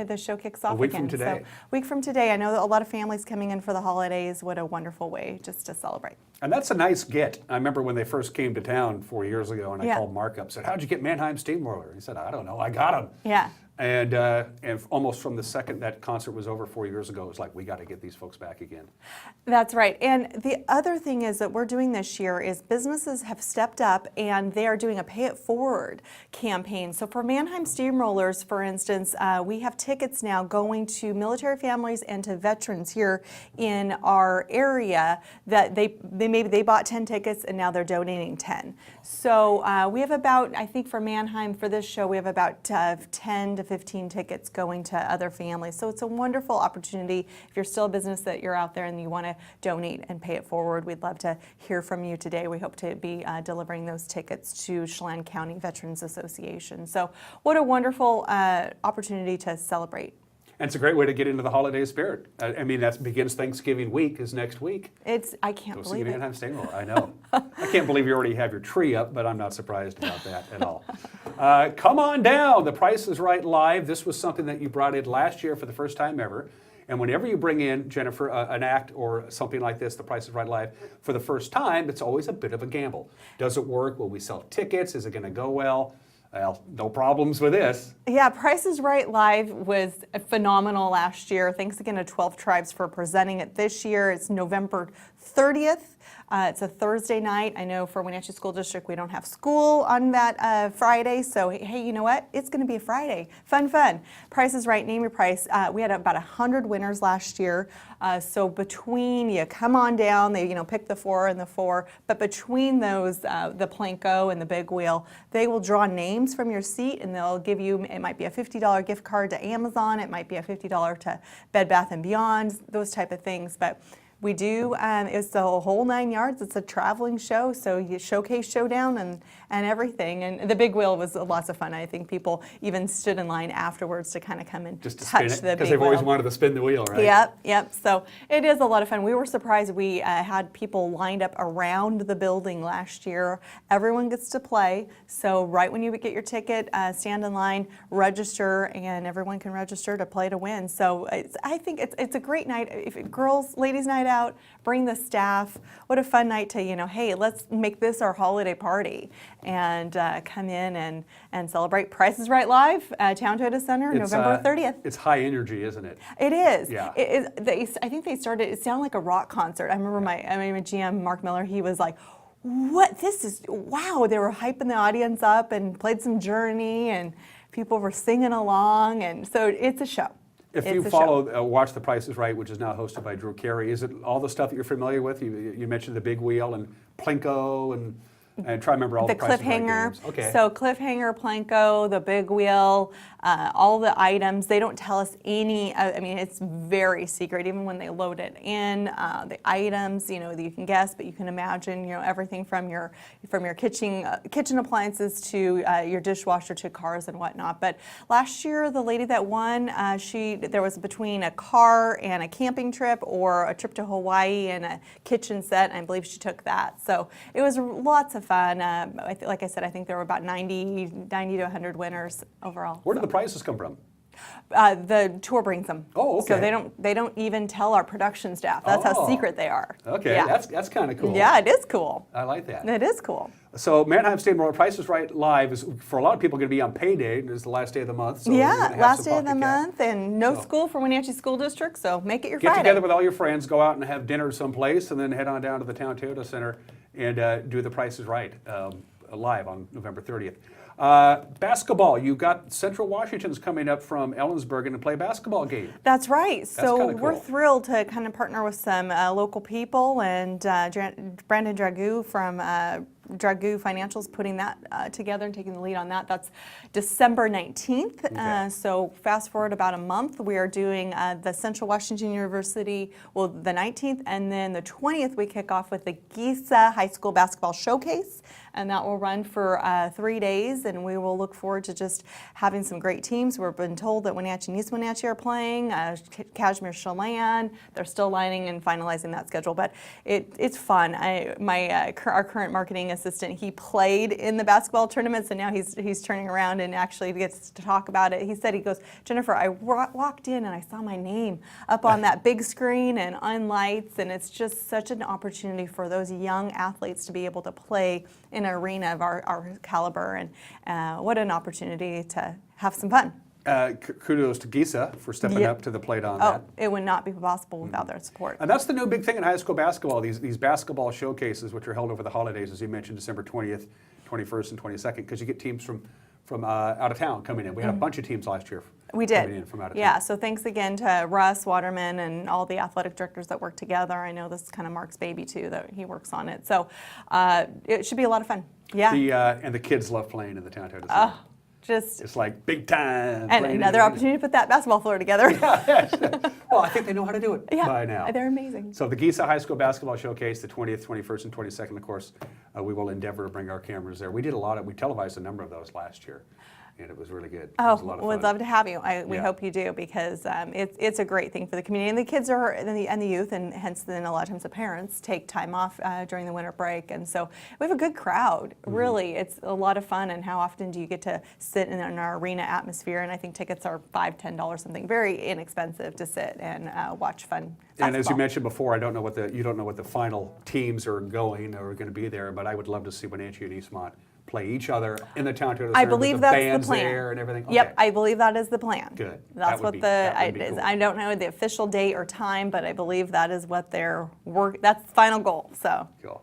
the show kicks off a week again. From today. So, week from today. I know that a lot of families coming in for the holidays. What a wonderful way just to celebrate. And that's a nice get. I remember when they first came to town 4 years ago, and I called Mark up, said, how'd you get Mannheim Steamroller? He said, I don't know, I got him. Yeah. And almost from the second that concert was over 4 years ago, it was like, we got to get these folks back again. That's right. And the other thing is that we're doing this year is businesses have stepped up and they are doing a pay it forward campaign. So for Mannheim Steamrollers, for instance, we have tickets now going to military families and to veterans here in our area that they bought 10 tickets and now they're donating 10. So we have about, I think for Mannheim, for this show, we have about 10 to 15 tickets going to other families. So it's a wonderful opportunity. If you're still a business that you're out there and you want to donate and pay it forward, we'd love to hear from you today. We hope to be delivering those tickets to Chelan County Veterans Association. So what a wonderful opportunity to celebrate. And it's a great way to get into the holiday spirit. I mean, that begins Thanksgiving week is next week. I can't Go believe see it. Mannheim Steamroller. I know. I can't believe you already have your tree up, but I'm not surprised about that at all. Come on down. The Price is Right Live. This was something that you brought in last year for the first time ever. And whenever you bring in, Jennifer, an act or something like this, The Price is Right Live, for the first time, it's always a bit of a gamble. Does it work? Will we sell tickets? Is it going to go well? Well, no problems with this. Yeah, Price is Right Live was phenomenal last year. Thanks again to 12 Tribes for presenting it this year. It's November 30th. It's a Thursday night. I know for Wenatchee School District, we don't have school on that Friday. So, hey, you know what? It's going to be a Friday. Fun. Price is Right. Name your price. We had about 100 winners last year. So between you come on down, they pick the 4 and the 4. But between those, the Planko and the Big Wheel, they will draw names from your seat and they'll give you. It might be a $50 gift card to Amazon. It might be a $50 to Bed Bath & Beyond. Those type of things. But we do, it's the whole 9 yards. It's a traveling show, so you showcase, showdown, and everything. And the Big Wheel was lots of fun. I think people even stood in line afterwards to kind of come and just to touch spin it, the Big Wheel. because they've always wanted to spin the wheel, right? Yep. So it is a lot of fun. We were surprised. We had people lined up around the building last year. Everyone gets to play. So right when you get your ticket, stand in line, register, and everyone can register to play to win. So I think it's a great night. Ladies' night out, bring the staff. What a fun night to, hey, let's make this our holiday party and come in and celebrate. Price is Right Live, Town Toyota Center, November 30th. It's high energy, isn't it? It is. Yeah. I think they started, it sounded like a rock concert. I remember my GM, Mark Miller, he was like, wow. They were hyping the audience up and played some Journey and people were singing along. And so it's a show. If you watch The Price is Right, which is now hosted by Drew Carey, is it all the stuff that you're familiar with? You mentioned the Big Wheel and Plinko and try to remember all the Price is Right games. Okay. So Cliffhanger, Plinko, the Big Wheel, all the items. They don't tell us any. It's very secret. Even when they load it in, the items, that you can guess, but you can imagine, everything from your kitchen appliances to your dishwasher to cars and whatnot. But last year, the lady that won, there was between a car and a camping trip or a trip to Hawaii and a kitchen set. And I believe she took that. So it was lots of fun. Like I said, I think there were about 90 to 100 winners overall. Where did the prizes come from? The tour brings them. Oh, okay. So they don't even tell our production staff. That's how secret they are. Okay, yeah. That's kind of cool. Yeah, it is cool. I like that. It is cool. So Mannheim Steamroller Price is Right Live is for a lot of people going to be on payday. It's the last day of the month. So last day of the month and no school for Wenatchee School District. So make it your Friday. Get together with all your friends, go out and have dinner someplace, and then head on down to the Town Toyota Center and do The Price is Right live on November 30th. Basketball, you got Central Washington's coming up from Ellensburg and to play a basketball game. That's right. So kinda we're cool. thrilled to kind of partner with some local people, and Brandon Dragoo from Dragoo Financial's putting that together and taking the lead on that. That's December 19th. So fast forward about a month, we are doing the Central Washington University, well, the 19th, and then the 20th we kick off with the Giza High School Basketball Showcase, and that will run for 3 days, and we will look forward to just having some great teams. We've been told that Wenatchee and East Wenatchee are playing, Kashmir Chelan, they're still lining and finalizing that schedule, but it's fun. Our current marketing assistant, he played in the basketball tournament, so now he's turning around and actually gets to talk about it. He said, he goes, Jennifer, I walked in and I saw my name up on that big screen and on lights, and it's just such an opportunity for those young athletes to be able to play in an arena of our caliber, and what an opportunity to have some fun. Kudos to Giza for stepping up to the plate on that. It would not be possible without their support. And that's the new big thing in high school basketball, these basketball showcases, which are held over the holidays, as you mentioned, December 20th, 21st, and 22nd, because you get teams from out of town coming in. We had a bunch of teams last year We did. coming in from out of Yeah, town. so thanks again to Russ Waterman and all the athletic directors that work together. I know this is kind of Mark's baby too, that he works on it. So it should be a lot of fun. Yeah. And the kids love playing in the town Center. Just it's like big time. and another opportunity to put that basketball floor together. Well, I think they know how to do it by now. They're amazing. So the Giza High School Basketball Showcase, the 20th, 21st, and 22nd, of course, we will endeavor to bring our cameras there. We televised a number of those last year, and it was really good. It was a lot of We'd fun. love to have you. We hope you do, because it's a great thing for the community. And the kids and the youth, and hence then a lot of times the parents take time off during the winter break. And so we have a good crowd. Really, it's a lot of fun. And how often do you get to sit in our arena atmosphere? And I think tickets are $5, $10, something very inexpensive to sit and watch fun basketball. And as you mentioned before, you don't know what the final teams are going to be there, but I would love to see Wenatchee and Eastmont play each other in the town Center I believe with the that's bands the plan. there and everything. Yep, Okay. I believe that is the plan. Good. That's what that would be cool. I don't know the official date or time, but I believe that is what that's the final goal. So. Cool.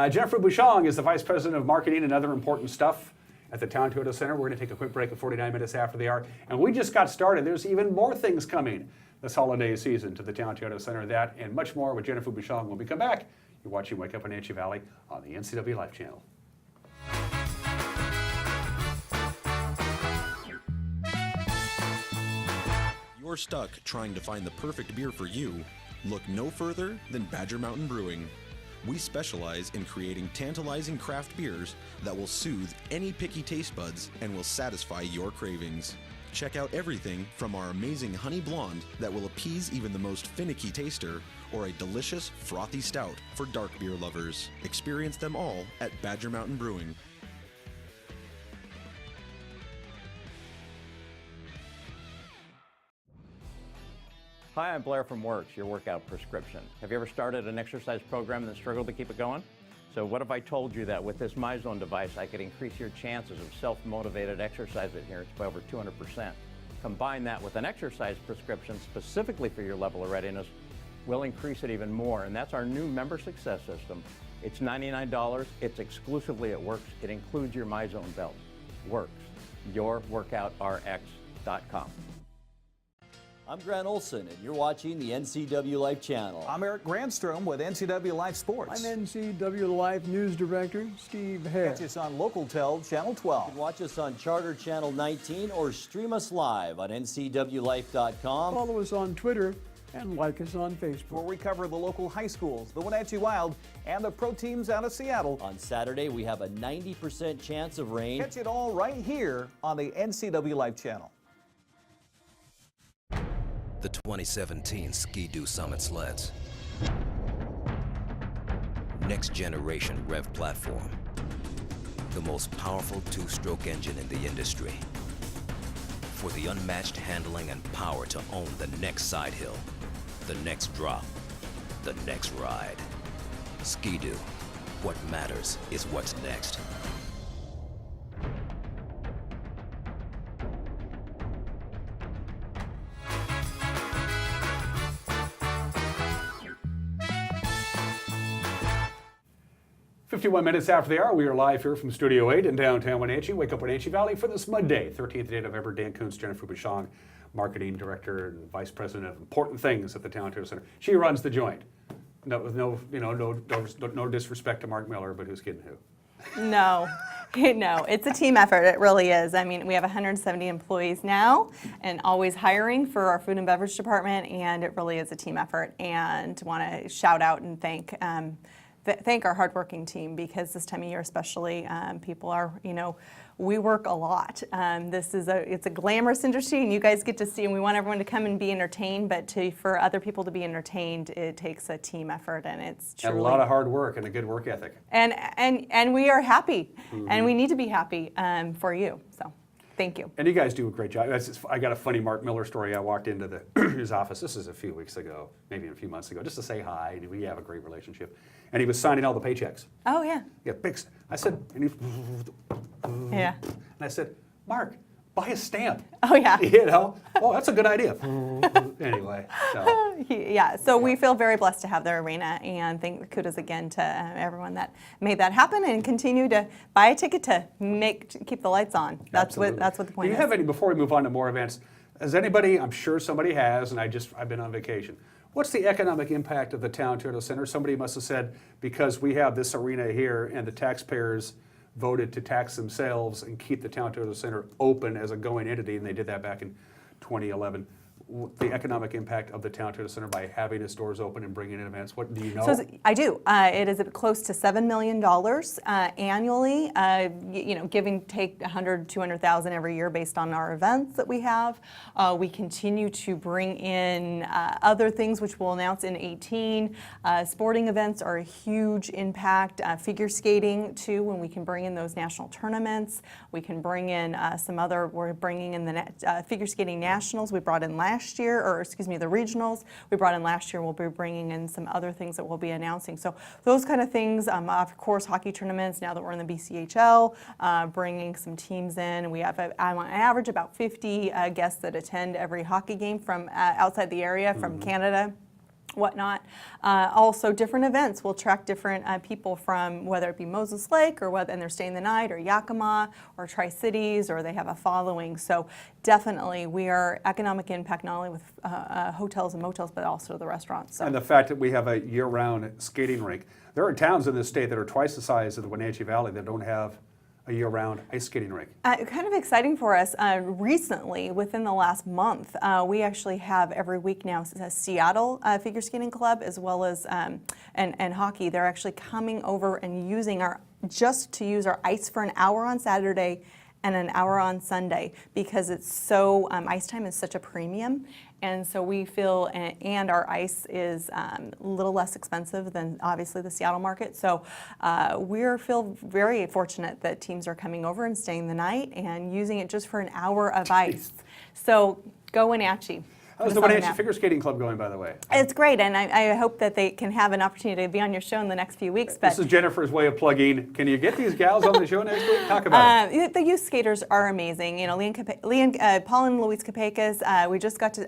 Jennifer Bouchong is the Vice President of Marketing and other important stuff at the Town Toyota Center. We're going to take a quick break at 49 minutes after the hour. And we just got started. There's even more things coming this holiday season to the Town Toyota Center. That and much more with Jennifer Bouchong when we come back. You're watching Wake Up Wenatchee Valley on the NCW Life Channel. You're stuck trying to find the perfect beer for you? Look no further than Badger Mountain Brewing. We specialize in creating tantalizing craft beers that will soothe any picky taste buds and will satisfy your cravings. Check out everything from our amazing honey blonde that will appease even the most finicky taster, or a delicious frothy stout for dark beer lovers. Experience them all at Badger Mountain Brewing. Hi, I'm Blair from Works, your workout prescription. Have you ever started an exercise program and then struggled to keep it going? So what if I told you that with this MyZone device, I could increase your chances of self-motivated exercise adherence by over 200%. Combine that with an exercise prescription specifically for your level of readiness, we'll increase it even more. And that's our new member success system. It's $99, it's exclusively at Works. It includes your MyZone belt. Works, yourworkoutrx.com. I'm Grant Olson, and you're watching the NCW Life Channel. I'm Eric Grandstrom with NCW Life Sports. I'm NCW Life News Director Steve Hare. Catch us on Local Tel Channel 12. You can watch us on Charter Channel 19 or stream us live on ncwlife.com. Follow us on Twitter and like us on Facebook. Where we cover the local high schools, the Wenatchee Wild, and the pro teams out of Seattle. On Saturday, we have a 90% chance of rain. Catch it all right here on the NCW Life Channel. The 2017 Ski-Doo Summit sleds. Next generation REV platform. The most powerful two-stroke engine in the industry. For the unmatched handling and power to own the next side hill, the next drop, the next ride. Ski-Doo. What matters is what's next. 51 minutes after the hour, we are live here from Studio 8 in downtown Wenatchee. Wake up Wenatchee Valley for this Monday, 13th day of November. Dan Kuntz, Jennifer Bouchon, Marketing Director and Vice President of Important Things at the Town Toyota Center. She runs the joint. No disrespect to Mark Miller, but who's kidding who? No, no, it's a team effort. It really is. I mean, we have 170 employees now and always hiring for our food and beverage department, and it really is a team effort. And want to shout out and thank our hardworking team, because this time of year especially, people are, we work a lot. It's a glamorous industry, and you guys get to see, and we want everyone to come and be entertained, but for other people to be entertained, it takes a team effort, and it's truly... And a lot of hard work and a good work ethic. And we are happy, and we need to be happy for you, so thank you. And you guys do a great job. I got a funny Mark Miller story. I walked into his office, this is a few weeks ago, maybe a few months ago, just to say hi, and we have a great relationship. And he was signing all the paychecks. Oh, yeah. Yeah, big. I said, and yeah. And I said, Mark, buy a stamp. Oh, yeah. Oh, that's a good idea. Anyway, so. Yeah, so we feel very blessed to have the arena, and kudos again to everyone that made that happen, and continue to buy a ticket to keep the lights on. That's what the point Do you is. have any, before we move on to more events, has anybody, I'm sure somebody has, and I've been on vacation. What's the economic impact of the Town Toyota Center? Somebody must have said, because we have this arena here and the taxpayers voted to tax themselves and keep the Town Toyota Center open as a going entity, and they did that back in 2011. The economic impact of the Town Toyota Center by having its doors open and bringing in events, what do you know? So I do. It is close to $7 million annually, take 100, 200,000 every year based on our events that we have. We continue to bring in other things, which we'll announce in 2018. Sporting events are a huge impact. Figure skating, too, when we can bring in those national tournaments. We can bring in we're bringing in the figure skating nationals we brought in last year, the regionals we brought in last year. We'll be bringing in some other things that we'll be announcing. So those kind of things, of course, hockey tournaments, now that we're in the BCHL, bringing some teams in. We have, on average, about 50 guests that attend every hockey game from outside the area, from Canada, whatnot. Also different events. We'll track different people from, whether it be Moses Lake, and they're staying the night, or Yakima, or Tri-Cities, or they have a following. So definitely we are economic impact not only with hotels and motels, but also the restaurants. So. And the fact that we have a year-round skating rink. There are towns in this state that are twice the size of the Wenatchee Valley that don't have a year-round ice skating rink. Kind of exciting for us. Recently, within the last month, we actually have every week now a Seattle figure skating club, as well as and hockey. They're actually coming over and using our ice for an hour on Saturday and an hour on Sunday, because it's so ice time is such a premium. And so we feel, and our ice is a little less expensive than obviously the Seattle market. So we feel very fortunate that teams are coming over and staying the night and using it just for an hour of ice. So go Wenatchee. How's the Wenatchee Figure Skating Club going, by the way? It's great, and I hope that they can have an opportunity to be on your show in the next few weeks. But this is Jennifer's way of plugging. Can you get these gals on the show next week? Talk about it. The youth skaters are amazing. Paul and Louise Capecas.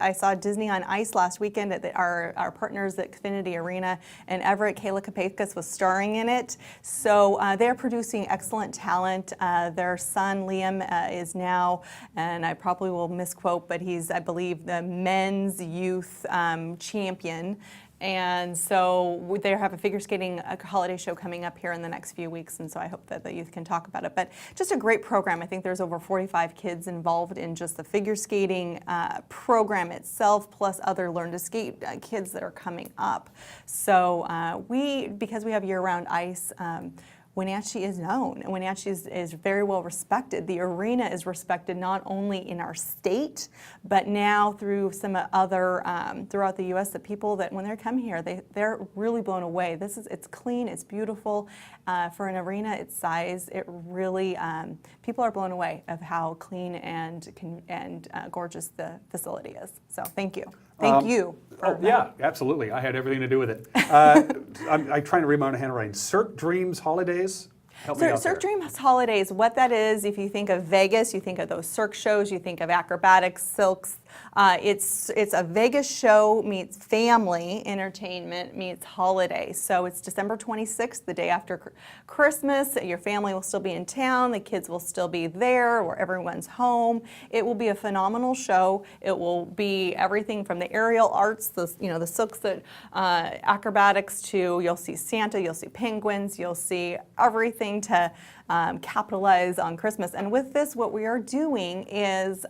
I saw Disney on Ice last weekend at our partners at Xfinity Arena, and Everett, Kayla Capecas was starring in it. So they're producing excellent talent. Their son Liam is now, and I probably will misquote, but he's, I believe, the men's youth champion. And so they have a figure skating holiday show coming up here in the next few weeks, and so I hope that the youth can talk about it. But just a great program. I think there's over 45 kids involved in just the figure skating program itself, plus other Learn to Skate kids that are coming up. So because we have year-round ice, Wenatchee is known. Wenatchee is very well respected. The arena is respected not only in our state, but now through some other throughout the U.S. The people that when they come here, they're really blown away. It's clean, it's beautiful. For an arena its size, it really people are blown away of how clean and gorgeous the facility is. So thank you. Thank you. Yeah, absolutely. I had everything to do with it. I'm trying to read my own handwriting. Cirque Dreams Holidays? Help me out there. Cirque Dreams Holidays, what that is, if you think of Vegas, you think of those Cirque shows, you think of acrobatics, silks, It's a Vegas show meets family entertainment meets holiday. So it's December 26th, the day after Christmas. Your family will still be in town. The kids will still be there, or everyone's home. It will be a phenomenal show. It will be everything from the aerial arts, the silks, that acrobatics, to you'll see Santa, you'll see penguins, you'll see everything to capitalize on Christmas. And with this, what we are doing is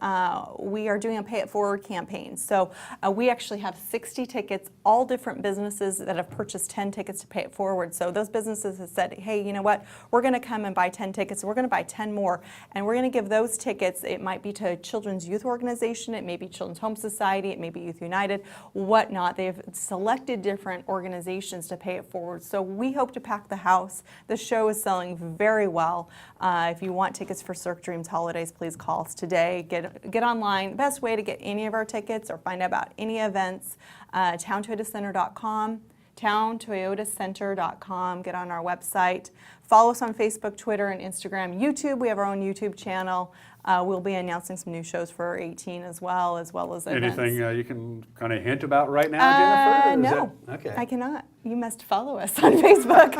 we are doing a pay it forward campaign. So we actually have 60 tickets, all different businesses that have purchased 10 tickets to pay it forward. So those businesses have said, hey, you know what, we're going to come and buy 10 tickets, we're going to buy 10 more, and we're going to give those tickets. It might be to a children's youth organization, it may be Children's Home Society, it may be Youth United, whatnot. They've selected different organizations to pay it forward. So we hope to pack the house. The show is selling very well. If you want tickets for Cirque Dreams Holidays, please call us today. Get online. The best way to get any of our tickets or find out about any events, towntoyotacenter.com, towntoyotacenter.com. Get on our website. Follow us on Facebook, Twitter, and Instagram. YouTube, we have our own YouTube channel. We'll be announcing some new shows for 18 as well as events. Anything you can kind of hint about right now, Jennifer? No, okay. I cannot. You must follow us on Facebook.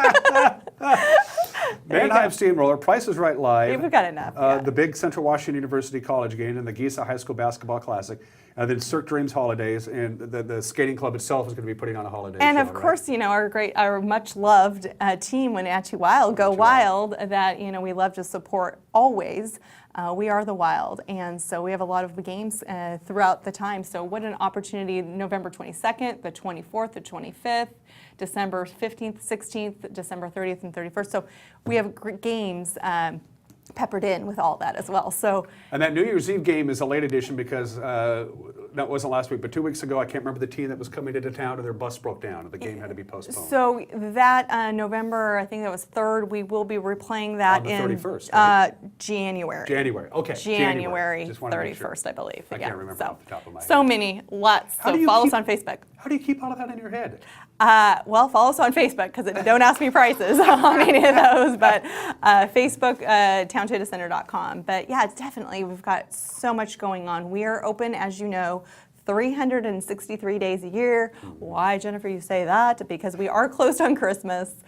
Mannheim Steamroller, Price is Right Live. We've got enough. The big Central Washington University College game, and the Giza High School Basketball Classic, and then Cirque Dreams Holidays, and the skating club itself is going to be putting on a holiday And show, of course, our much loved team, Wenatchee Wild, Go Wild, that we love to support always. We are the Wild, and so we have a lot of games throughout the time. So what an opportunity! November 22nd, the 24th, the 25th, December 15th, 16th, December 30th, and 31st. So we have games peppered in with all that as well. So, and that New Year's Eve game is a late edition because that wasn't last week, but 2 weeks ago, I can't remember the team that was coming into town, and their bus broke down, and the game had to be postponed. So that November, I think that was 3rd, we will be replaying that on the in 31st, right? January. January, okay. January Just wanted to make 31st, sure. I believe. I can't remember off the top of my head. So many, lots. How do So you follow keep- us on Facebook. How do you keep all of that in your head? Well, follow us on Facebook, because don't ask me prices on any of those, but Facebook, towntoyotacenter.com. But yeah, it's definitely, we've got so much going on. We are open, as you know, 363 days a year. Why, Jennifer, you say that? Because we are closed on Christmas.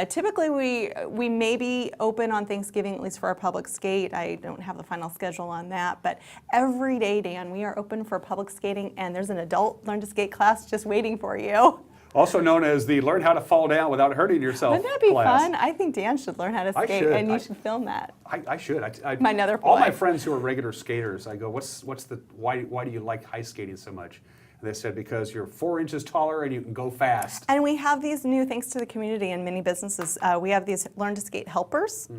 Typically, we may be open on Thanksgiving, at least for our public skate. I don't have the final schedule on that, but every day, Dan, we are open for public skating, and there's an adult learn to skate class just waiting for you. Also known as the Learn How to Fall Down Without Hurting Yourself Wouldn't that be class. fun? I think Dan should learn how to I skate, should. and you should film that. I should. My another all my boy. friends who are regular skaters, I go, why do you like ice skating so much? And they said, because you're 4 inches taller and you can go fast. And we have these new, thanks to the community and many businesses, we have these learn to skate helpers.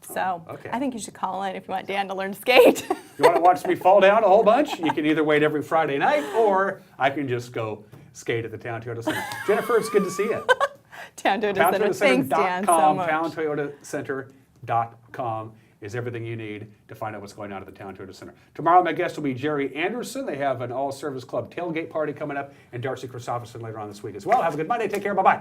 So okay. I think you should call in if you want Dan to learn to skate. You want to watch me fall down a whole bunch? You can either wait every Friday night, or I can just go skate at the Town Toyota Center. Jennifer, it's good to see you. Town Toyota Center. Thanks, Dan, so much. TownToyotaCenter.com is everything you need to find out what's going on at the Town Toyota Center. Tomorrow, my guest will be Jerry Anderson. They have an all-service club tailgate party coming up, and Darcy Christopherson later on this week as well. Have a good Monday. Take care. Bye-bye.